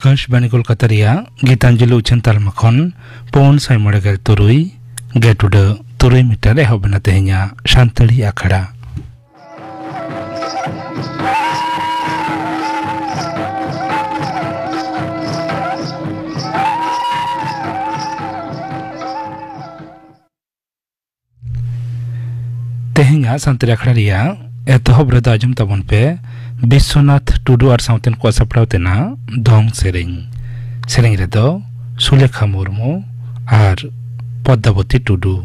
आकाशवाणी कोलकाता गीतांजलि उछन तालमा खन पौन साय मड़ेगल तुरुई गेटुड तुरुई मीटर एहबना तेहኛ शांतड़ी आखड़ा तेहኛ शांतड़ी आखड़ा रिया एतहब रद आजम तबन पे विश्वनाथ टुडू और साउतेन को सपड़ाव तेना दोंग सेरेंग रेदो सुलेखा मुर्मू और पद्मावती टुडू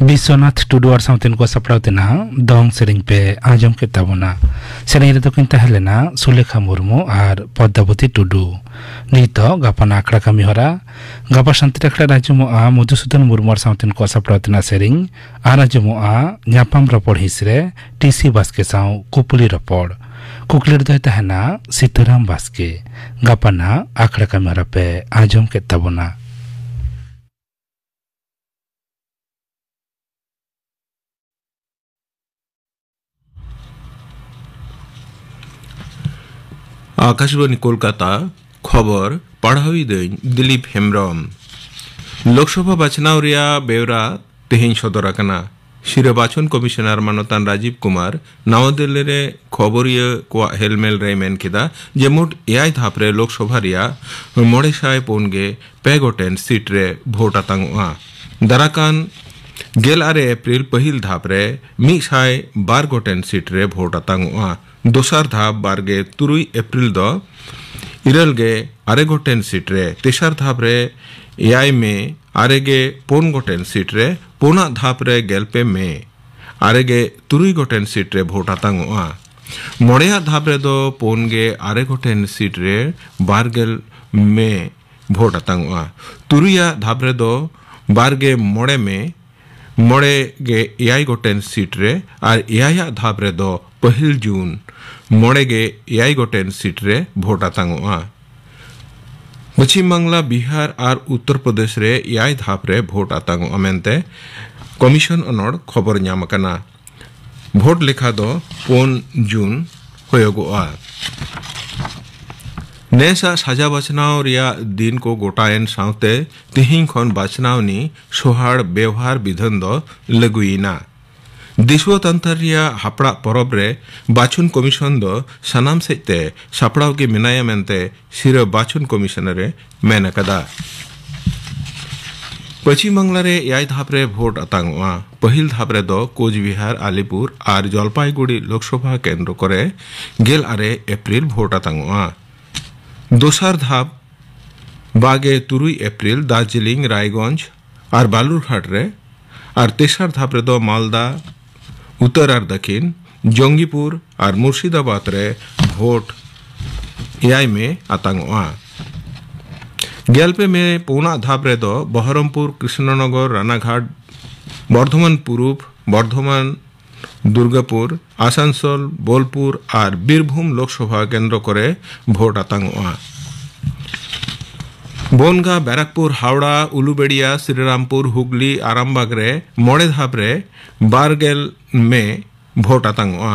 विश्वनाथ टुडू और साउतेन को सपड़ाव तेना दोंग सेरेंग पे आजम के तबना सेरेंग रे तो किन तहलेना सुलेखा मुर्मू और पद्मावती टुडू नितो गापना आखड़ा कमी हरा गापा शांति आखड़ा राजमो आ मधुसूदन मुर्मू और साउतेन को सपड़ाव तेना सेरेंग आ राजमो आ न्यापाम रपड़ हिसरे टीसी बास्के साउ कुपुली रपड़ कुकलेर दो तहना सीताराम बास्के गापना आखड़ा कमी हरा पे आजम के तबना आकाशवाणी कोलकाता खबर पढ़ावी दिलीप हेम्ब्रम लोकसभा बाछनाव बेवरा तेहें सदर आकना शिरबाचन कमिशनार मानतान राजीव कुमार नवा दिल्ली रे खबरिया को हेलमेल रे मेन किदा जे मोट एआई धापरे लोकसभा रिया 950 पे गोटेन सीट रे भोट आतांगआ दाराकान गेल आरे एप्रिल पहिल धाप रे 102 गोटेन सीट रे भोट आतांगुआ दोसार धाप बारगे 3 एप्रिल दो इरलगे आरे गोटेन सीट रे तेसार धाप रे एआई में आरेगे 4 गोटेन सीट रे पुना धाप रे गेलपे में आरेगे 3 गोटेन सीट रे भोट आतांगुआ मोड़िया धाप रे दो पोनगे आरे गोटेन सीट रे बारगेल में भोट आतांगुआ तुरिया धाप रे दो बारगे मोड़े में मोड़े गे एआई गोटेन सीट रे और एआई धाप रे दो पहिल जून मोड़े गे एआई गोटेन सीट रे भोट आतांगुआ पश्चिम बांग्ला बिहार और उत्तर प्रदेश रे एआई धाप रे भोट आतांगुआ मेनते कमिशन अनोड़ खबर ᱧᱟᱢ ᱟᱠᱟᱱᱟ भोट लेखा दो 4 जून होयोगोआ नेसा साजा बचनाव रिया दिन को गोटायन सावते तिहिं खन बचनावनी सोहाड़ व्यवहार विधान दो लगुइना दिशवतंत्र रिया हापड़ा परब रे बाछुन कमिशन दो सनाम सेते सापड़ाव के मिनाया मेनते सिर बाछुन कमिशनर रे मेन कदा पश्चिम बांग्ला रे एआई धाप रे भोट आतांगुआ पहिल धाप रे दो कोचबिहार आलिपुर और जलपाईगुड़ी लोकसभा केंद्र करे गेल आरे एप्रिल भोट आतांगुआ दोसार धाप बागे 3 एप्रिल दार्जिलिंग रायगंज और बालुरघाट रे और तेसार धाप रे दो मालदा उत्तर और दक्षिण जंगीपुर और मुर्शिदाबाद रे भोट एआई में आतांगुआ गेलपे में पूना धाप रे दो बहरमपुर कृष्णनगर रानाघाट बर्धमान पूर्व बर्धमान दुर्गापुर आसानसोल बोलपुर और बीरभूम लोकसभा केंद्र करे भोट आतांगुआ बोनगा बैराकपुर हावड़ा उलुबेड़िया श्रीरामपुर हुगली आरामबाग रे मोड़े धाप रे बारगेल में भोट आतांगुआ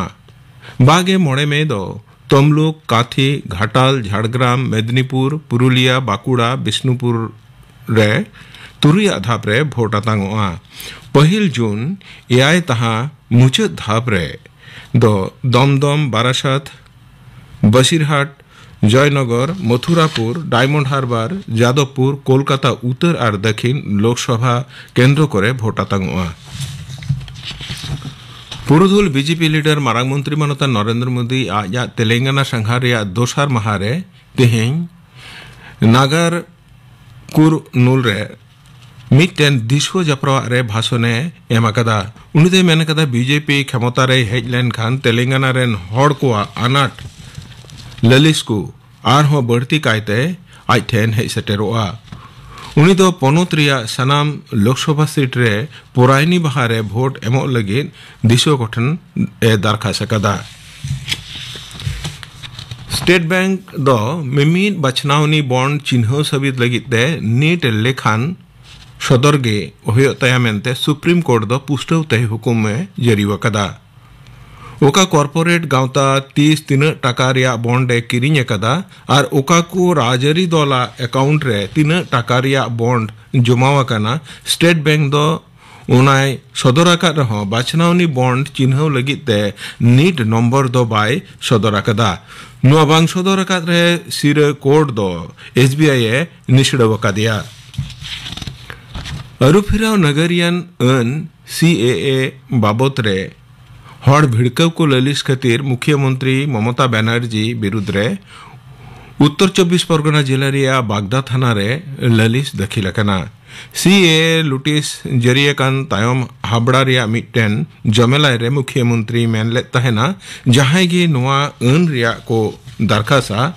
बागे मोड़े में दो तमलुक काथी घाटाल झाड़ग्राम मेदिनीपुर पुरुलिया बाकुड़ा बिष्णुपुर रे तुरिया धाप रे भोट आतांगुआ पहिल जून एआई तहा मुचाद धाप रे दो दमदम बारासात बसीरहाट जयनगर मथुरापुर डायमंड हार्बर जादवपुर कोलकाता उत्तर और दक्षिण लोकसभा केंद्र करे भोट आतांगुआ पुरुधुल बीजेपी लीडर मारांग मंत्री मनता नरेंद्र मोदी आज तेलंगाना संघार दोसार महारे तेहें नागर कुरनूल रे मिट्टन दिशो जपरा रे भाषणे एमाकदा उनिदे मेनकदा बीजेपी क्षमता रे हेज लेन खान तेलंगाना रेन हड़ को अनाट ललिस को आरहो बढ़ती कायते आज ठेन हेज सेटेरोआ उनी दो पनोत रिया सनाम लोकसभा सीट रे पुरायनी बहारे भोट एमो लगी दिशो गठन ए दरखास्त कदा स्टेट बैंक दो मिमीद बचनावनी बॉन्ड चिन्ह सबित लगित दे नीट लेखान सदरगे होयो तयामेंते सुप्रीम कोर्ट दो पुष्टव तय हुकुम में जारी वकदा ओका कॉर्पोरेट गावता 30 टाका रिया बॉन्ड किरिंग कदा और ओका को राजरी दौला अकाउंट रे 3 टाका रिया बॉन्ड जमावकना स्टेट बैंक दो उनाय सदराका रहो बाचनावनी बॉन्ड चिन्ह लगिते नीट नंबर दो बाय सदराकदा नुआ बांग सदराका रे सिर कोड दो एसबीआई ए निषेधवकादिया अरुफिराव नगरियन अन सीएए बाबत रे हड़ भिड़कव को ललिस खातिर मुख्यमंत्री ममता बनर्जी विरुद्ध रे उत्तर 24 परगना जिला रिया बागदा थाना रे ललिस दाखिल अकना सीए लुटिस जरिए कान तायम हाबड़ा रिया मिट्टन जमेला रे मुख्यमंत्री मेनले तहना जहां गे नोआ अन रिया को दरखासा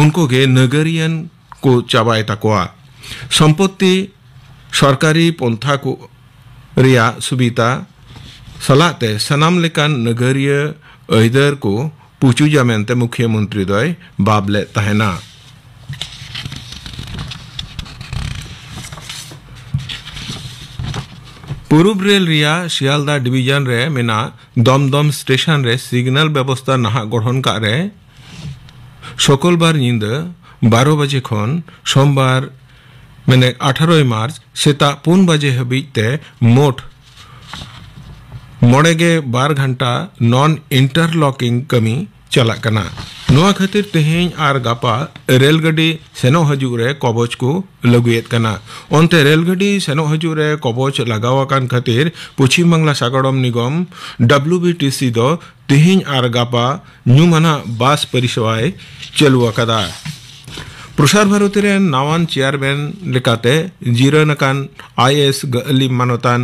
उनको गे नगरियन को चाबाय तकवा संपत्ति सरकारी पंथा को रिया सुविधा सलाते सनाम लेकान नगरीय अहिदर को पूछू जामेंते मुख्यमंत्री दय बाबले तहना पूर्व रेल रिया शियालदा डिवीजन रे मेना दमदम स्टेशन रे सिग्नल व्यवस्था नाहा गठन का रे शुक्रवार नींद 12 बजे खन सोमवार मैंने 18 मार्च सेता 4 बजे हबीते मोट मोड़ेगे 12 घंटा नॉन इंटरलॉकिंग कमी चला कना ᱱᱚᱣᱟ ᱠᱷᱟᱹᱛᱤᱨ ᱛᱮᱦᱮᱧ ᱟᱨ ᱜᱟᱯᱟ ᱨᱮᱞ ᱜᱟᱹᱰᱤ ᱥᱮᱱᱚᱜ ᱦᱤᱡᱩᱜ ᱨᱮ ᱠᱚᱵᱚᱪ ᱠᱚ ᱞᱟᱹᱜᱩᱭᱮᱫ ᱠᱟᱱᱟ ᱚᱱᱛᱮ ᱨᱮᱞ ᱜᱟᱹᱰᱤ ᱥᱮᱱᱚᱜ ᱦᱤᱡᱩᱜ ᱨᱮ ᱠᱚᱵᱚᱪ ᱞᱟᱜᱟᱣ ᱟᱠᱟᱱ ᱠᱷᱟᱹᱛᱤᱨ ᱯᱚᱪᱷᱤᱢ ᱵᱟᱝᱞᱟ ᱥᱟᱜᱟᱲᱚᱢ ᱱᱤᱜᱚᱢ WBTC ᱫᱚ ᱛᱮᱦᱮᱧ ᱟᱨ ᱜᱟᱯᱟ ᱧᱩᱢᱟᱱᱟᱜ ᱵᱟᱥ ᱯᱚᱨᱤᱥᱮᱵᱟᱭ ᱪᱟᱹᱞᱩ ᱟᱠᱟᱫᱟ ᱯᱨᱚᱥᱟᱨ ᱵᱷᱟᱨᱚᱛী ᱨᱮᱱ ᱱᱟᱣᱟᱱ ᱪᱮᱭᱟᱨᱢᱮᱱ ᱞᱮᱠᱟᱛᱮ ᱡᱤᱨᱟᱹᱱ ᱟᱠᱟन IAS ᱜᱟᱹᱞᱤᱢ ᱢᱟᱱᱚᱛᱟᱱ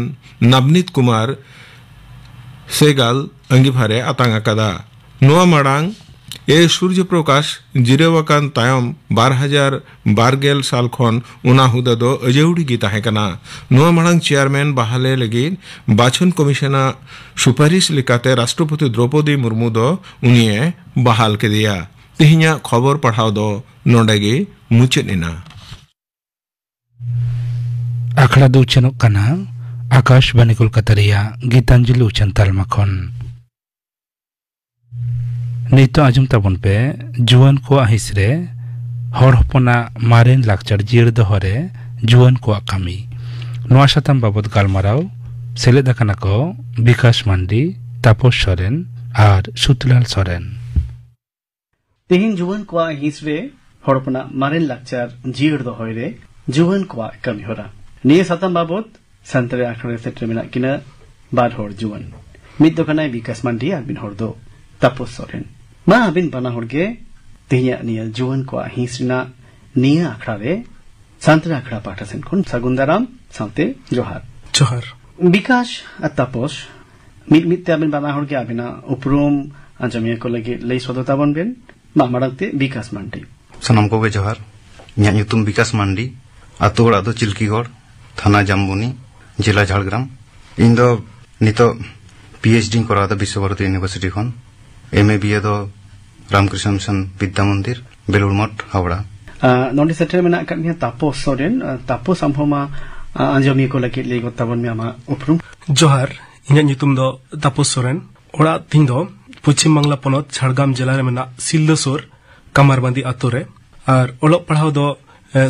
ᱱᱟᱵᱱᱤᱛ ᱠᱩᱢᱟᱨ सेगाल अंगीभारे आतांग आकादा नोआ माड़ांग ए सूर्य प्रकाश जिरेवाकान तायम 2012 साल खन उना हुदा दो अजेउडी गी ताहेकना नोआ माड़ांग चेयरमैन बहाले लगी बाछन कमिशना सुपारिश लेकाते राष्ट्रपति द्रौपदी मुर्मू दो उनिए बहाल के दिया तिहिना खबर पढ़ाव दो नोडेगी मुचेनिना आखड़ा दो चनोक कना आकाशवाणी कोलकाता गीतांजलि उचन तालमा खन नितो आजम ताबन पे जुआन को हिसरे हर हपना मारेन लाकचार जिर दहरे जुआन को कामी नोआ साताम बाबद गालमाराव सेलेद आकाना को विकास मांडी तापस सोरेन और सुतलाल सोरेन तेहिन जुआन को हिसरे हर हपना मारेन लाकचार जिर दहरे जुआन को कामी होरा निये साताम बाबद संतरे आखड़े सेट्रे मेना किना बार हर जुआन मिद दोकानाय विकास मांडी आबिन हर दो तापस सोरेन मा आबिन बना हरगे तेहिया निया जुआन को हिसरिना निया आखड़ा रे संतरे आखड़ा पाठा सेन खन सगुंदाराम साथे जोहार जोहार विकास आ तापस मिद ते आबिन बना हरगे आबिना उपरुम आजमिया को लगे लई सदता बनबेन मा माडंगते विकास मांडी सनम को जोहार न्या nyutum विकास मांडी आतो ओड़ा दो चिल्कीगढ़ थाना जामबुनी जिला झाड़ग्राम इन दो नितो PhD करा दा विश्व भारती यूनिवर्सिटी खन MA BA दो रामकृष्ण मिशन विद्या मंदिर बेलुर मठ हावड़ा नोंडे सेट्रे मेना कानिया तापस सोरेन तापस आमहोमा आंजमी को लगे ले गताबन में आमा उपरुम जोहार इन्या nyutum दो तापस सोरेन ओड़ा थिंग दो पश्चिम बांग्ला पनत झाड़ग्राम जिला रे मेना सिलदसोर कामारबांदी आतो रे और ओलोक पढ़ाव दो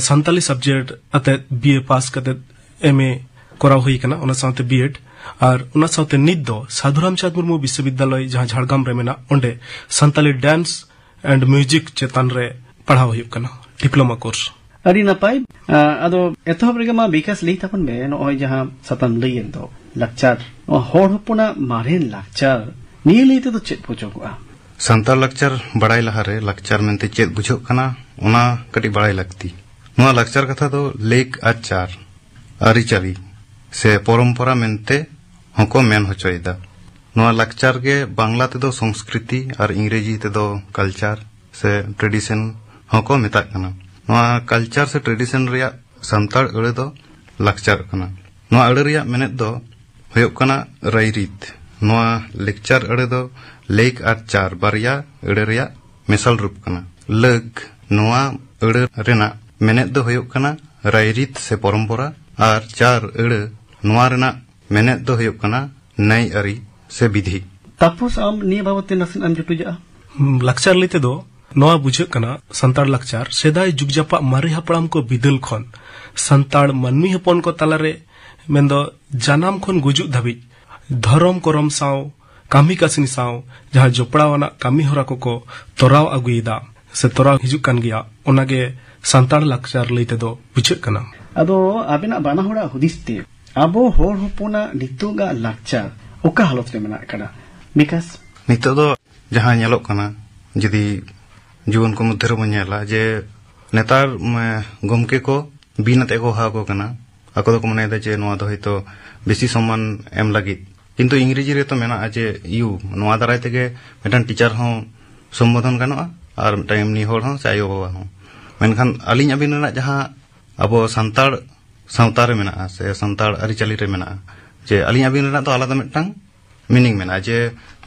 संताली सब्जेक्ट अते BA पास कते MA कराव हुई कना ओना साथे B.Ed और ओना साथे नित दो साधुरामचंद मुर्मू विश्वविद्यालय जहां झाड़ग्राम रे मेना ओंडे संताली डांस एंड म्यूजिक चेतन रे पढ़ाव हुई कना डिप्लोमा कोर्स अरी नपाय आदो एतोहब रेगे मा विकास लई तापन में नय जहां सतन लईन दो लक्चर होड़ हपना मारेन लक्चर निये लईते तो चेत पुछोगआ संताल लक्चर बड़ाई लहारे लक्चर मेनते चेत बुझोग कना ओना कटी बड़ाई लगती नोआ लक्चर कथा दो लेक आचार आरिचारी से परंपरा मेनते हको मेन होचोयदा नोआ लक्चर के बांग्ला तेदो संस्कृति और इंग्रेजी तेदो कल्चर से ट्रेडिशन हको मेता कना नोआ कल्चर से ट्रेडिशन रिया संताल अड़े दो लक्चर कना नोआ अड़े रिया मेनेत दो होयोग कना रायरीत नोआ लेक्चर अड़े दो लेक और चार बारिया अड़े रिया मेसल रूप कना लग नोआ अड़े रेना मेनेत दो होयोग कना रायरीत से परंपरा और चार अड़े नोआ रेना मेनेत दो होयोग कना नई अरी से विधि तापस आम निये बाबते नसन आम जुटुजा लक्चर लेते दो नोआ बुझे कना संताड़ लक्चर सेदाय जुगजापा मारे हपड़ाम को बिदल खन संताड़ मनमी हपन को तालारे मेंदो जानाम खन गुजुग धाबी धरम करम साव कामी कासिनी साव जहां जोपड़ावाना कामी होरा को तोराव अगुइदा से तोराव हिजुक कान गिया ओनागे संताड़ लक्चर लेते दो बुझे कना अदो आबिना बाना होड़ा हुदिसते आबो होड़ हपना नितोगा लक्चर ओका हालत रे मेना कना विकास नितो दो जहां नेलोक कना जदी जीवन को मध्य रे नेला जे नेतार गमके को बिनते को हागो कना ako do ko mane da je noa do hoyto beshi सम्मान एम लगी किंतु इंग्रेजी रे तो मेना जे यू नोआ दाराय तेगे मेटान टीचर हो संबोधन गानोआ और मेटान एमनी होड़ हो से आयो बाबा हो मेनखान अलिन अबिन रेना जहां अबो संताड़ सावता रे मेना से संताड़ अरिचाली रे मेना जे अलिन अबिन रेना तो आलादा मेटान मीनिंग मेना जे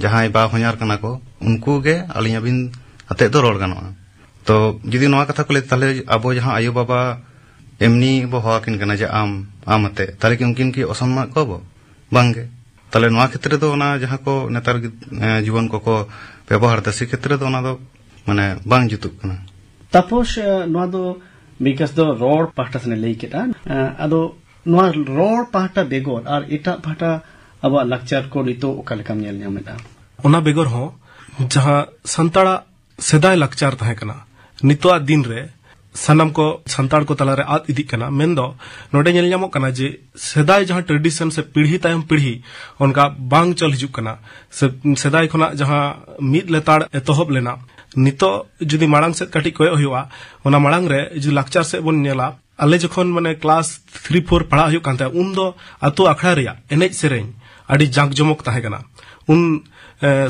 जहां बा हो냐र कना को उनको गे अलिन अबिन अते तो रोड गानोआ तो जदी नोआ कथा को ले ताले अबो जहां आयो बाबा एमनी बो हवाकिन कना जे आम आमते ताले कि उनकिन की असम्मान को बो बांगे ताले नोआ क्षेत्र दो ना जहां को नेतार जीवन को व्यवहार दसी क्षेत्र दो ना दो माने बांग जुतुक कना तापस नोआ दो विकास दो रोड पाटा सने लई केटा आदो नोआ रोड पाटा बेगोर और एटा पाटा अब लक्चर को रितो ओका लेकाम नेल न्यामेदा ओना बेगोर हो जहां संताड़ा सेदाय लाक्चार ताहे कना नितोआ दिन रे सानाम को संताड़ को तलारे आद इदी कना मेंदो नोडे नेल ᱧᱟᱢᱚᱜ कना जे सेदाय जहां ट्रेडिशन से पीढ़ी तायम पीढ़ी उनका बांग चल हिजुक कना सेदाय खना जहां मिद लेताड़ एतोहब लेना नितो जुदी माड़ांग से कटी कोय हुआ ओना माड़ांग रे जो लाक्चार से बन नेला आले जखन माने क्लास 3-4 पढ़ा हुई कांते उन दो अतो अखड़ा रिया एनेज सेरेñ अडी जांक जमक ताहे कना उन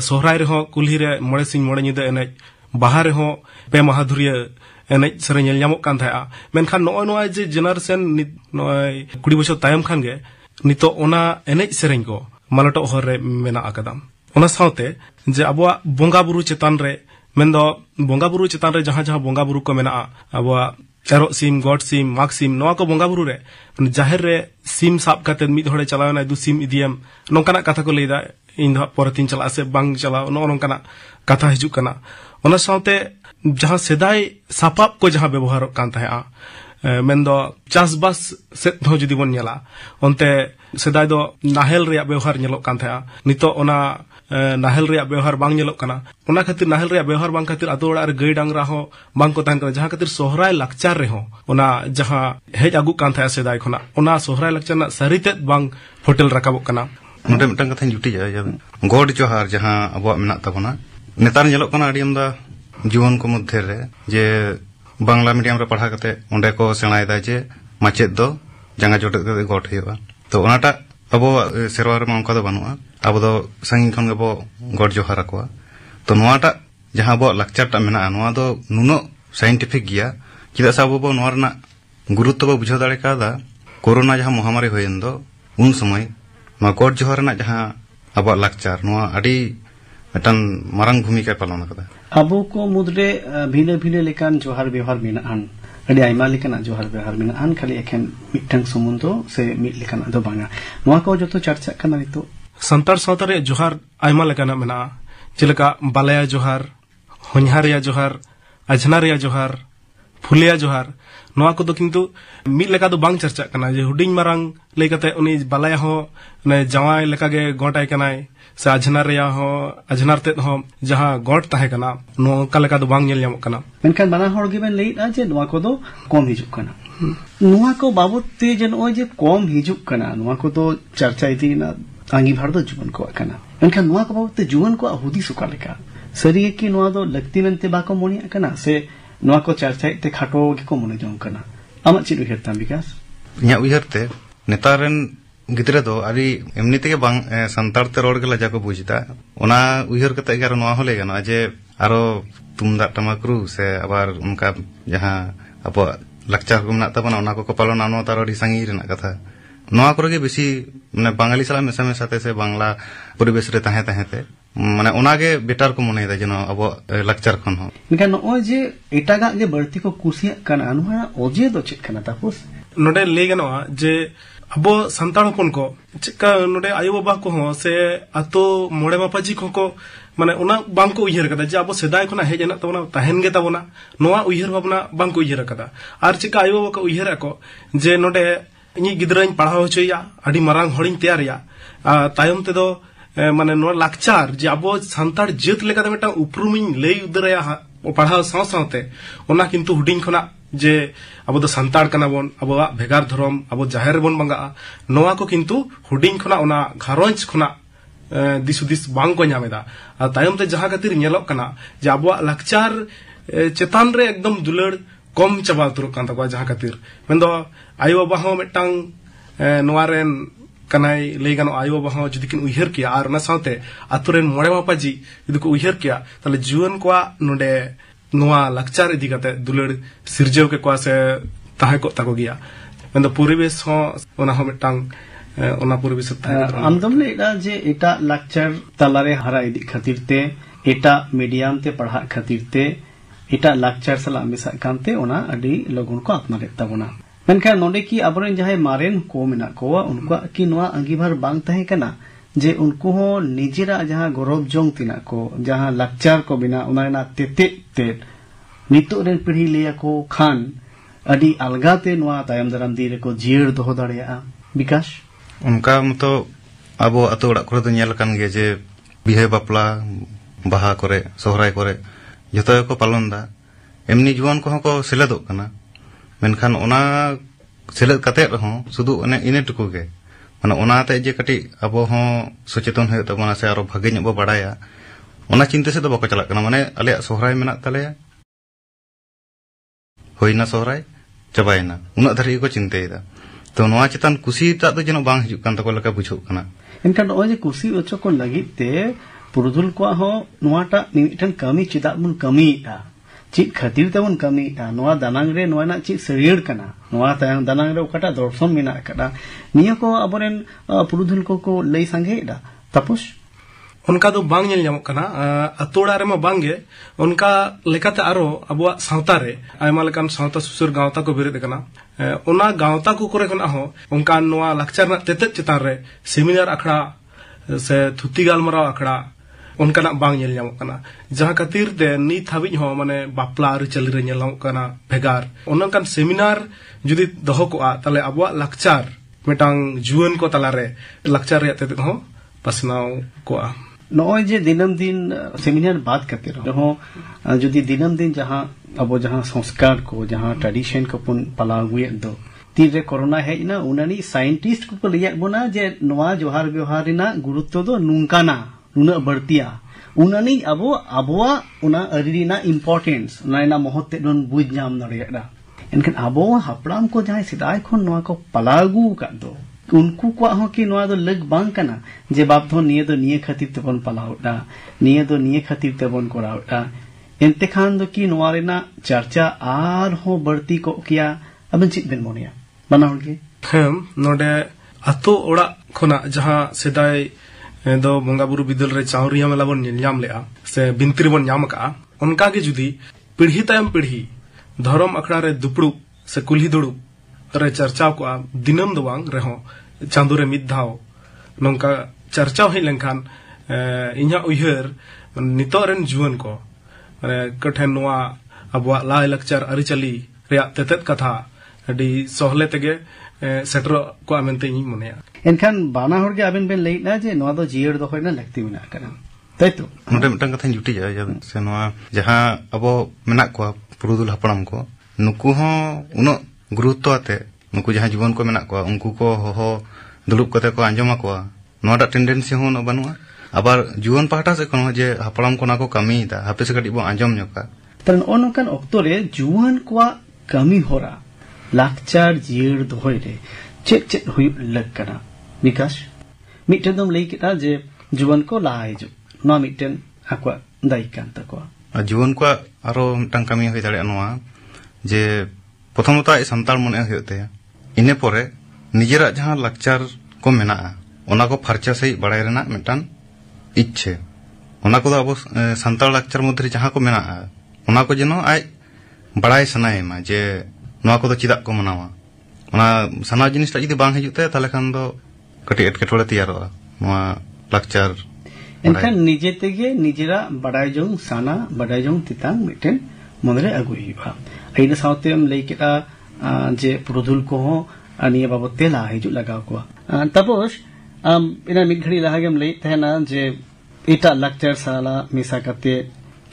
सोहराय रे हो कुल्ही रे मोड़े सिंह मोड़े निदा एनेज बाहर रे हो पे महाधुरिया एनेज सेरेñ नेल ᱧᱟᱢᱚᱜ कान थाया मेनखान नोय जे जनरेशन नोय 20 बछर तायम खान गे नितो ओना एनेज सेरेñ को मालटो हर रे मेना आकदा ओना सावते जे अबवा बोंगा बुरु चेतान रे मेंदो बोंगा बुरु चेतान रे जहां जहां बोंगा बुरु को मेना Abwa arrow SIM God SIM माग सिम नोआ को बोंगा बुरु रे जाहिर रे सिम साब काते मिद होड़े चलावना दु सिम इदियम नोंकाना कथा को लेदा इन परतिन चला से बांग चलाव नोंकाना कथा हिजुक कना ओना सावते जहां सेदाय सापाप को जहां व्यवहार कान थाया मेंदो चासबास से हो जुदी बन नेला ओनते सेदाय दो नाहेल रे व्यवहार नेलोक कान थाया नितो ओना नाहेल रे व्यवहार बांग नेलोक कना ओना खातिर नाहेल रे व्यवहार बांग खातिर आतो ओड़ा रे गई डांगरा हो बांग को तान कर जहां खातिर सोहराय लाक्चार रे हो ओना जहां हेज आगु कान थाया सेदाय खना ओना सोहराय लाक्चार ना सरिते बांग होटल रकाबक कना नोडे मिटन कथा जुटी जाय गॉड जोहार जहां अबवा मेना तबना नेतार नेलोक कना अडी अमदा जीवन को मध्य रे जे बांग्ला मीडियम रे पढ़ा करते ओंडे को सेणाय दा जे माचेद दो जंगा जोटे के गोट हुआ तो ओनाटा अब सेरवा रे मांका दो बनुआ अब दो संगिन खन गबो गोट जोहार को तो नोआटा जहां बो लेक्चर टा मेना नोआ दो नुनो साइंटिफिक गिया चिदा सा बो नोआ रना गुरुत्व बो बुझाव दाड़े कादा कोरोना जहां महामारी होयन दो उन समय मा गोट जोहार ना जहां अब लेक्चर नोआ अडी मिटन मारंग भूमिका पालन कदा अबो को मुद्रे भिने भिने लेकान जोहार व्यवहार मेनान अडी आइमा लेकान जोहार व्यवहार मेनान खाली एखेन मिटंग समुंदो से मिट लेकान दो बांगा नोआ को जतो चर्चा कना नितो संतार सावता रे जोहार आइमा लेकान मेना चिलका बालया जोहार होन्हारिया जोहार अजनारिया जोहार फुलिया जोहार नोआ को दो किंतु मिट लेका दो बांग चर्चा कना जे हुडिंग मारंग लेकाते उनी बालया हो ने जवाय लेका गे गोटाय कनाय से अजनार रिया हो अजनार ते हो जहां गोट ताहे कना नो कालेका दो बांग नेल ᱧᱟᱢᱚᱜ कना मेनखान बाना हर गिबेन लेइदा जे नोआ को दो कम हिजुक कना नोआ को बाबत ते जे नोय जे कम हिजुक कना नोआ को दो चर्चा इति ना आंगी भार दो जीवन को कना मेनखान नोआ को बाबत ते जीवन को हुदी सुका लेका सरी की नोआ दो लगती मेनते बाको मोनिया कना से नोआ को चर्चा इते खाटो के को मोने जम कना आमा चिरु हेरता विकास nya uyarte netaren गिद्रे दो अरी एमनी ते बांग संतार ते रोड के लजा को बुझता ओना उहर कते गार नोआ होले गना जे आरो तुमदा टमाकरू से आबार उनका जहां अब लेक्चर को मना तबना ओना को पालन आनो तार अडी संगी रेना कथा नोआ करे बेसी माने बांगाली सला मेसा मेसाते से बांग्ला परिवेश रे ताहे ताहेते माने ओना गे बेटर को मने दा जनो अब लेक्चर खन हो निका नो जे एटागा गे बर्ती को कुसिया कना अनुहा ओजे दो चित कना तापुस नोडे ले गनवा जे अबो संतान कोन को चिका नोडे आयो बाबा को हो से अतो मोड़े बापाजी को माने ओना बांग को उयहर कदा जे अबो सेदाय खना हेज ना तबना ताहेन गे तबना नोआ उयहर भावना बांग को उयहर कदा आर चिका आयो बाबा को उयहर को जे नोडे इनी गिद्राइन पढ़ाव होचया अडी मारांग हडिन तैयारिया तायम ते दो माने नो लाक्चार जे अबो संतार जेत लेका मेटा उपरुमिन लई उदरया पढ़ाव साव सावते ओना किंतु हुडिन खना जे अब दो संताड़ कना बोन अब भेगार धर्म अब जाहिर बोन बंगा नोआ को किंतु हुडिंग खना ओना घारोंज खना दिसुदिस बांग को ᱧᱟᱢᱮᱫᱟ आ तायम ते जहां खातिर नेलोक कना जे अब लाक्चार चेतान रे एकदम दुलड़ कम चबा उतर कान तको जहां खातिर मेंदो आयो बाबा हो मिटांग नोआ रेन कनाय ले गानो आयो बाबा हो जदि किन उयहर किया आर ना साथे आतुरेन मोड़े बापा जी जदि को उयहर किया तले जीवन को नोडे नोआ लेक्चर इदी कते दुलड़ सिरजेव के को से ताहे को ताको गया मेंदो परिवेश हो ओना हो मिटांग ओना परिवेश आमदम ले एटा जे एटा लेक्चर तलारे हरा इदी खातिरते एटा मीडियम ते पढ़ा खातिरते एटा लेक्चर सला मिसा कांते ओना अडी लगुन को अपना लेता बना मेनखान नोडे की अबरेन जहाय मारेन को मेना को उनको की नोआ अंगीभार बांग ताहे कना जे उनको हो निजेरा जहां गौरव जोंग तिना को जहां लेक्चर को बिना उना तेते ते नितो रेन पीढ़ी लिया को खान अडी अलगाते नोआ तायम दराम दी रे को जीर दोहो दाड़िया विकास उनका मतो अबो अतो ओड़ा करे दो नेल कान गे जे बिहे बापला बाहा करे सोहराय करे ᱡᱚᱛᱚ ᱜᱮᱠᱚ ᱯᱟᱞᱚᱱ ᱫᱟ ᱮᱢᱱᱤ ᱡᱩᱣᱟᱹᱱ ᱠᱚᱦᱚᱸ ᱠᱚ ᱥᱮᱞᱮᱫᱚᱜ ᱠᱟᱱᱟ ᱢᱮᱱᱠᱷᱟन ᱚᱱᱟ ᱥᱮᱞᱮᱫ ᱠᱟᱛᱮ ᱨᱮᱦᱚᱸ ᱥᱩᱫᱷᱩ ᱤᱱᱟᱹ ᱴᱩᱠᱩ ᱜᱮ ᱢᱟᱱᱮ ᱚᱱᱟᱛᱮ ᱡᱮ ᱠᱟᱹᱴᱤᱡ ᱟᱵᱚ ᱦᱚᱸ ᱥᱚᱪᱮᱛᱚᱱ ᱦᱩᱭᱩᱜ ᱛᱟᱵᱚᱱᱟ ᱥᱮ ᱟᱨᱚ ᱵᱷᱟᱜᱮ ᱧᱚᱜ ᱵᱚ ᱵᱟᱲᱟᱭᱟ ᱚᱱᱟ ᱪᱤᱱᱛᱟᱹ ᱥᱮᱫ ᱫᱚ ᱵᱟᱠᱚ ᱪᱟᱞᱟᱜ ᱠᱟᱱᱟ ᱢᱟᱱᱮ ᱟᱞᱮᱭᱟᱜ ᱥᱚᱦᱨᱟᱭ ᱢᱮᱱᱟᱜ ᱛᱟᱞᱮᱭᱟ ᱦᱩᱭᱱᱟ ᱥᱚᱦᱨᱟᱭ ᱪᱟᱵᱟᱭᱮᱱᱟ ᱩᱱᱟᱹᱜ ᱫᱷᱟᱹᱨᱤᱡ ᱜᱮᱠᱚ ᱪᱤᱱᱛᱟᱹᱭᱮᱫᱟ ᱛᱚ ᱱᱚᱣᱟ ᱪᱮᱛᱟᱱ ᱠᱩᱥᱤᱴᱟᱜ ᱫᱚ ᱡᱮᱱᱚ ᱵᱟᱝ ᱦᱤᱡᱩᱜ ᱠᱟᱱ ᱛᱟᱠᱚ ᱞᱮᱠᱟ ᱵᱩᱡᱷᱟᱹᱜ ᱠᱟᱱᱟ ᱮᱱᱠᱷᱟᱱ ᱱᱚᱜᱼᱚᱭ ᱡᱮ ᱠᱩᱥᱤ ᱚᱪᱚ ᱠᱚ ᱞᱟᱹᱜᱤᱫ ᱛᱮ ᱯᱩᱨᱩᱫᱷᱩᱞ ᱠᱚᱣᱟᱜ ᱦᱚᱸ ᱱᱚᱣᱟᱴᱟᱜ ᱢᱤᱫᱴᱟᱝ ᱠᱟᱹᱢᱤ ᱪᱮᱫᱟᱜ ᱵᱚᱱ ᱠᱟᱹᱢᱤᱭᱮᱫᱟ ᱪᱮᱫ ᱠᱷᱟᱹᱛᱤᱨ ᱛᱮᱵᱚᱱ ᱠᱟᱹᱢᱤᱭᱮᱫᱟ ᱱᱚᱣᱟ ᱫᱟᱱᱟᱝ ᱨᱮ ᱱᱚᱣᱟ ᱨᱮᱱᱟᱜ ᱪᱮᱫ ᱥᱟᱹᱨᱭᱟᱹᱲ ᱠᱟᱱᱟ ᱱᱚᱣᱟ ᱫᱟᱱᱟᱝ ᱨᱮ ᱚᱠᱟᱴᱟᱜ ᱫᱚᱨশন ᱢᱮᱱᱟᱜ ᱟᱠᱟᱫᱟ ᱱᱤᱭᱟᱹ ᱠᱚ ᱟᱵᱚᱨᱮᱱ ᱯᱩᱨᱩᱫᱷᱩᱞ ᱠᱚ ᱞᱟᱹᱭ ᱥᱟᱸᱜᱮᱭᱮᱫᱟ ᱛᱟᱯᱚᱥ ᱚᱱᱠᱟ ᱫᱚ ᱵᱟᱝ ᱧᱮᱞ ᱧᱟᱢᱚᱜ ᱠᱟᱱᱟ ᱟᱛᱳ ᱚᱲᱟᱜ ᱨᱮᱢᱟ ᱵᱟᱝᱜᱮ ᱚᱱᱠᱟ ᱞᱮᱠᱟᱛᱮ ᱟᱨᱚ ᱟᱵᱚᱣᱟᱜ ᱥᱟᱶᱛᱟ ᱨᱮ ᱟᱭᱢᱟ ᱞᱮᱠᱟᱱ ᱥᱟᱶᱛᱟ ᱥᱩᱥᱟᱹᱨ ᱜᱟᱶᱛᱟ ᱠᱚ ᱵᱮᱨᱮᱫ ᱟᱠᱟᱱᱟ ᱚᱱᱟ ᱜᱟᱶᱛᱟ ᱠᱚ ᱠᱚᱨᱮ ᱠᱷᱚᱱᱟᱜ ᱦᱚᱸ ᱚᱱᱠᱟᱱ ᱱᱚᱣᱟ ᱞᱟᱠᱪᱟᱨ ᱨᱮᱱᱟᱜ ᱛᱮᱛᱮᱫ ᱪᱮᱛᱟᱱ ᱨᱮ ᱥᱮᱢᱤᱱᱟᱨ ᱟᱠᱷᱲᱟ ᱥᱮ ᱛᱷᱩᱛᱤ ᱜᱟᱞᱢᱟᱨᱟᱣ ᱟᱠᱷᱲᱟ ᱚᱱᱠᱟᱱᱟᱜ ᱵᱟᱝ ᱧᱮᱞ ᱧᱟᱢᱚᱜ ᱠᱟᱱᱟ ᱡᱟᱦᱟᱸ ᱠᱷᱟᱹᱛᱤᱨ ᱛᱮ ᱱᱤᱛ ᱦᱟᱹᱵᱤᱡ ᱦᱚᱸ ᱢᱟᱱᱮ ᱵᱟᱯᱞᱟ ᱟᱹᱨᱤᱪᱟᱹᱞᱤ ᱨᱮ ᱧᱮᱞ ᱧᱟᱢᱚᱜ ᱠᱟᱱᱟ ᱵᱷᱮᱜᱟᱨ ᱚᱱᱠᱟᱱ ᱥᱮᱢᱤᱱᱟᱨ ᱡᱩᱫᱤ ᱫᱚᱦᱚ ᱠᱚᱜᱼᱟ ᱛᱟᱦᱞᱮ ᱟᱵᱚᱣᱟᱜ ᱞᱟᱠᱪᱟᱨ ᱢᱤᱫᱴᱟᱝ ᱡᱩᱣᱟᱹᱱ ᱠᱚ ᱛᱟᱞᱟᱨᱮ ᱞᱟᱠᱪᱟর ᱨᱮᱭᱟᱜ ᱛᱮᱛᱮᱫ ᱦᱚᱸ ᱯᱟᱥᱱᱟᱣ ᱠᱚᱜᱼᱟ नॉय जे दिनम दिन सेमिनार बात करते रहो जुदी दिनम दिन जहां अब जहां संस्कार को जहां ट्रेडिशन को पुन पलागुए दो तीरे कोरोना है ना उनानी साइंटिस्ट को लिया बोना जे नवा जोहार व्यवहार रिना गुरुत्व दो नुंकाना नुना बढ़तिया उनानी अब अबवा उना अरिना इंपोर्टेंस नाइना महत्व दोन बुझ नाम नरेदा एनकन अबवा हपड़ाम को जहां सिदाय खन नवा को पलागु का दो उनको को हो कि नवा दो लग बांग कना जे बाप धो निये खातिर तेबन पलाउटा निये खातिर तेबन कोराउटा एंते खान दो कि नवा रेना चर्चा आर हो बढ़ती को किया अबन चित बेन मोनिया बनाउल के हम नोडे अतो ओड़ा खना जहां सेदाय दो बंगा बुरु बिदल रे चाउरिया मेला बन ᱧᱟᱢ लेआ से बिनती बन ᱧᱟᱢ का उनका के जुदी पीढ़ी तायम पीढ़ी धर्म अखड़ा रे दुपड़ू से कुल्ही दुड़ू रे चर्चा को दिनम दो बांग रहो चांदो रे मिद धाव नोंका चर्चा हई लेनखान इन्हा उयहर नितो रेन जुवन को माने कठेन नोआ अबवा लाय लक्चर अरिचली रेया तेतेत कथा अडी सोहले तेगे सेटर को आमेनते इन मनेया एनखान बाना हर के आबेन बेन लैना जे नोआ दो जियर दो होयना लगती मेना कना तैतो नोडे मिटन कथा जुटी जाय से नोआ जहां अबो मेना को पुरुदुल हपड़ाम को नुकु हो उनो गुरुत्व आते नुकु जहां जीवन को मेना को उनको को हो दुलुप कते को आंजमा को नोडा टेंडेंसी हो न बनुआ आबार जीवन पाहटा से कोन जे हपड़ाम को ना को कमी दा हापे से कटी बो आंजम न्योका तन ओनोकन ऑक्टो रे जीवन को कमी होरा लाकचार जियर दोहय रे चेक चेक हुई लग कना विकास मिटन दम लई केटा जे जीवन को लाय जो नो मिटन आक्वा दाई कान तको जीवन को आरो मिटन कमी होय दाड़े नोआ जे प्रथमत सानतार मने होते इने परे निजेरा जहां लाकचार को मेना ओना को फर्चा सही बड़ाय रेना मिटन इच्छे ओना को अब सानतार लाकचार मध्य जहां को मेना ओना को जेनो आय बड़ाय सनायमा जे नोआ को चिदा को मनावा ओना सना जिनिसटा जदि बांग हिजुते ताले खान दो कटी एटकेटोले तैयारोआ नोआ लाकचार एनखान निजे तेगे निजेरा बड़ाय जों साना बड़ाय जों तितांग मिटन मनरे अगुइबा आइना साउते हम लई केटा जे पुरुधुल को हो अनिया बाबत तेला हिजु लगाव को तपोस इना मिड घड़ी लहा गेम लई तहना जे एटा लाकचार साला मिसा कते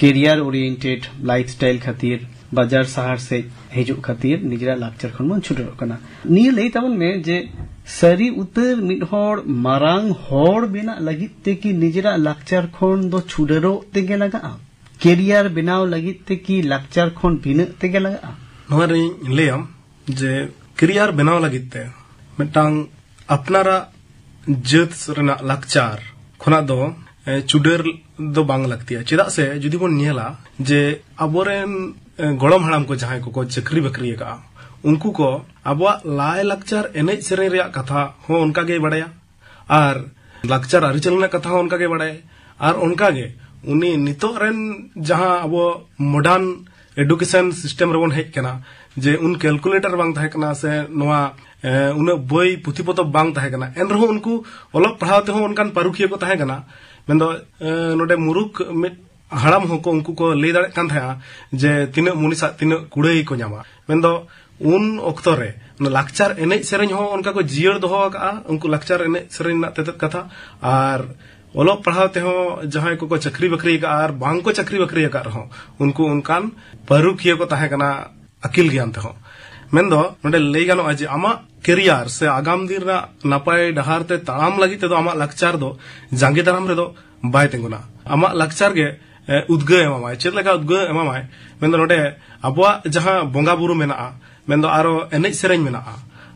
कैरियर ओरिएंटेड लाइफस्टाइल खातिर बाजार शहर से हिजु खातिर निजरा लाकचार खन मन छुटो कना नि लई तबन में जे सरी उतर मिड होड़ मारांग होड़ बिना लगित ते की निजरा लाकचार खन दो छुडरो तेगे लगा कैरियर बनाव लगित ते की लाकचार खन बिना तेगे लगा नोरे लेयम जे कैरियर बनाव लगित ते मिटांग अपनारा जत रना लाकचार खना दो चुडर दो बांग लगतिया चेदा से जुदी बोन नेला जे अबोरेन गड़म हड़ाम को जहां को चक्री बकरी का उनको को अबवा लाय लाकचार एनेज सेरें रेया कथा हो उनका गे बड़ाया आर लाकचार अरिचलना कथा हो उनका गे बड़ाय आर उनका गे उनी नितो रेन जहां अबो मॉडर्न एडुकेशन सिस्टम रेबन हेज कना जे उन कैलकुलेटर बांग थाहे कना से नोआ उन बई पुथि पोतब बांग थाहे कना एन रहो उनको ओलग पढ़ाव ते हो उनकान पारुखिया को थाहे कना मेंदो नोडे मुरुक मिट हड़ाम होको उनको को ले दाड़े कान थाया जे तिना मुनिसा तिना कुड़ाई को ᱧᱟᱢᱟ मेंदो उन ऑक्तो रे लाकचार एनेज सेरेñ हो उनका को जियर दोहो का उनको लाकचार एनेज सेरेñ ना तेत कथा आर ओलोग पढ़ाव ते हो जहां को चक्री बकरी का आर बांग को चक्री बकरी का रहो उनको उनकान परुखिया को ताहे कना अकिल ज्ञान ते हो मेंदो नोडे लई गानो जे आमा कैरियर से आगाम दिन रा नापाय डहार ते ताम लगी ते दो आमा लक्चार दो जांगे दाराम रे दो बाय तेंगुना आमा लक्चार गे उद्गे एमामाय चेत लगा उद्गे एमामाय मेंदो नोडे अबवा जहां बोंगा बुरु मेना मेंदो आरो एनेज सेरेñ मेना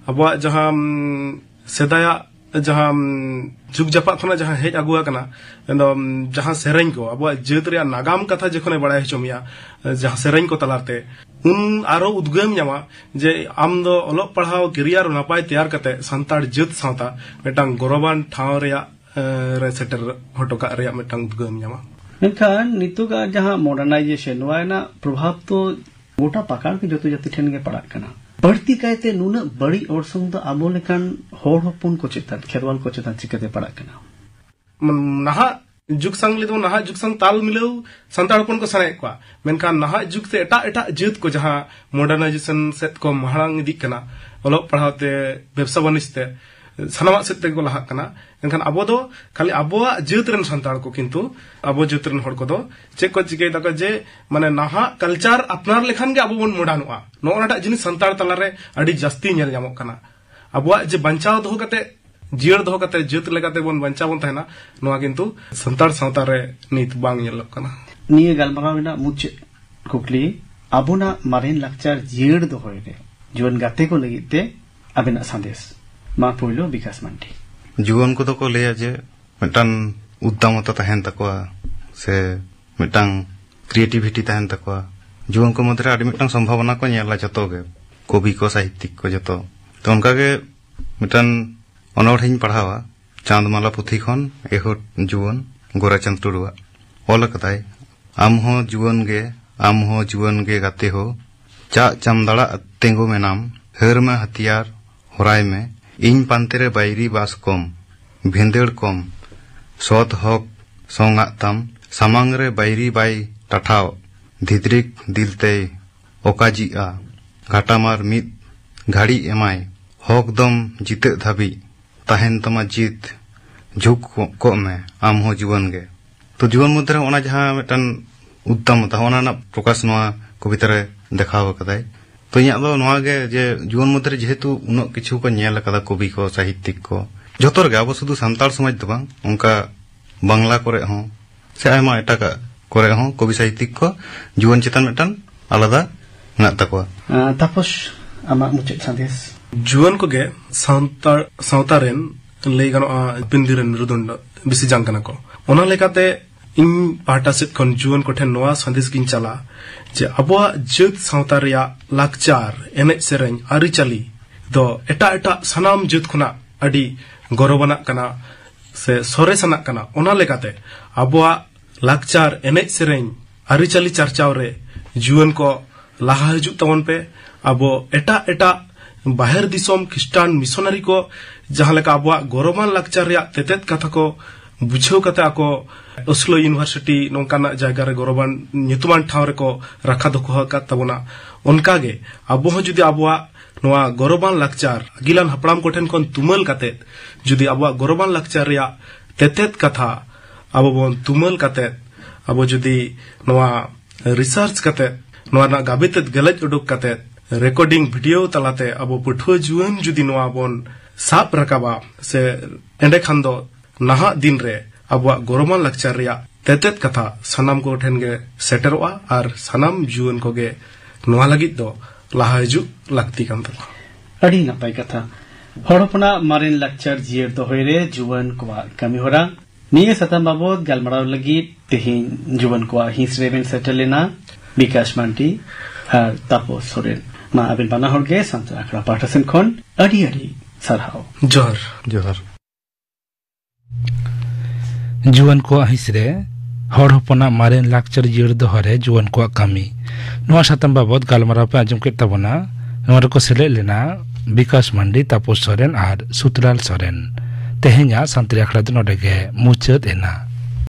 अबवा जहां सेदाया जहां जुग जपा खना जहां हेज अगुआ कना मेंदो जहां सेरेñ को अबवा जेत रे नागाम कथा जखने बड़ाय हचोमिया जहां सेरेñ को तलाते उन आरो उद्गम ᱧᱟᱢᱟ जे आम दो ओलोग पढ़ाव कैरियर नापाय तैयार कते संताड़ जेत सावता मेटांग गौरवान ठाव रे रे सेटर हटोका रे मेटांग उद्गम ᱧᱟᱢᱟ मेनखान नितुगा जहां मॉडर्नाइजेशन वायना प्रभाव तो गोटा पाकार के जतो जति ठेन गे पड़ाक कना बढ़ती कहते नुना बड़ी ओरसंग द आबो लेकान होड़ हपुन को चेतन खेरवाल को चेतन चिकते पड़ाक कना नहा जुग संग ले दो नहा जुग संग ताल मिलो संताड़पन को सने को मेनखान नहा जुग से एटा एटा जेत को जहां मॉडर्नाइजेशन सेट को महांग इदी कना ओलोग पढ़ावते व्यवसाय वाणिज्य सनामा सेट को लहा कना मेनखान अबो दो खाली अबोआ जेत रेन संताड़ को किंतु अबो जेत रेन होड़ को दो चेक को चिके तक जे माने नहा कल्चर अपनार लेखान गे अबो बन मोडानुआ नोनाटा जिनि संताड़ तला रे अडी जास्ती नेल जामो कना अबोआ जे बंचाव दो कते जियर दो कते जेत लेकाते बन बंचाव बन तहना नोआ किंतु संताड़ सावता रे नित बांग नेल कना निये गलमरावना मुच कुकली अबुना मारेन लक्चर जियर दो होय रे जीवन गाते को लगिते अबेना संदेश मा पोइलो विकास मांडी जुवन को तो को लेया जे मिटान उद्दामता तहन तकवा से मिटान क्रिएटिविटी तहन तकवा जुवन को मधरे आडी मिटान संभावना को नेला जतो गे कवि को साहित्यिक को जतो तो उनका के मिटान अनौठिन पढ़ावा चांदमाला पुथी खन एहो जुवन गोराचंद टुडुआ ओल कताय आम हो जुवन गे गाते हो चा चमदड़ा तेंगो में नाम हर में हथियार होराय में इन पांतेरे बायरी बास कम भेंदेड़ कम सौत हक सोंगा तम सामांग रे बायरी बाय टाठाव धिद्रिक दिलते ओकाजी आ घाटामार मित घाड़ी एमाय हक दम जीते धाबी ताहेन तमा जीत झुक को में आम हो जीवन गे तो जीवन मुद्रे ओना जहां मेटन उद्दम ताहोना ना प्रकाश नोआ कविता रे देखाव कदाय तो इया दो नोआ गे जे जीवन मुद्रे जेहेतु उनो किछु को नेल कदा कवि को साहित्यिक को जतर गे अब शुद्ध संताल समाज दो बांग उनका बांग्ला करे हो से आयमा एटाका करे हो कवि साहित्यिक को जीवन चेतन मेटन आलादा ना तकवा तापस आमा मुचे संदेश जुवन को गे सावतारेन ले गानो बिंदिरन रुदुंड बिसी जांगना को ओना लेकाते इन पाटा सेट खन जुवन को ठेन नोआ संदेश किन चला जे अबवा जेत सावता रिया लाकचार एने सेरेñ आरि चली दो एटा एटा सनाम जेत खुना अडी गौरवना कना से सोरेसना कना ओना लेकाते अबवा लाकचार एने सेरेñ आरि चली चर्चाव रे जुवन को लाहा हजु तवन पे अबो एटा एटा बाहर दिसोम ख्रिस्टान मिशनरी को जहां लेका अबवा गौरवान लाकचार रिया तेतेत कथा को बुझाव कते आको ओस्लो यूनिवर्सिटी नोंकाना जायगा रे गौरवान नितुमान ठाव रे को रखा दको का तबना उनका गे अबो जुदी अबवा नोआ गौरवान लाकचार अगिलान हपड़ाम कोठेन कोन तुमल कते जुदी अबवा गौरवान लाकचार रिया तेतेत कथा अबो बोन तुमल कते अबो जुदी नोआ रिसर्च कते नोआ ना गाबितेत गलत उडुक कते रेकॉर्डिंग वीडियो तलाते अबो पुठुआ जुवन जुदी नोआ बोन साप रकाबा से एंडे खान दो नहा दिन रे अबवा गौरवान लाकचार रिया तेतेत कथा सनाम को ठेन गे सेटरवा और सनाम जुवन को गे नोआ लगित दो लाहा हजु लगती कान तको अड़ी नपाय कथा हड़पना मारेन लाकचार जियर दो होयरे जुवन को कमी होरा निये सतम बाबत गलमराव लगी तेहिन जुवन को हिंस रेवेन सेटलेना विकास मांटी और तापस सोरेन मा अबिन बना होगे संत आखड़ा पाठसन खन अड़ी अड़ी सरहाव जोहर जोहर जुवन को हिसरे हड़ हपना मारेन लाकचार जियर दो हरे जुवन को कमी नोआ सातम बाबत गलमराव पे आजम के तबना नोआ को सेले लेना विकास मांडी तापस सोरेन और सुतलाल सोरेन तेहेኛ सान्त्री आखड़ा दो नोडे गे मुचाद एना।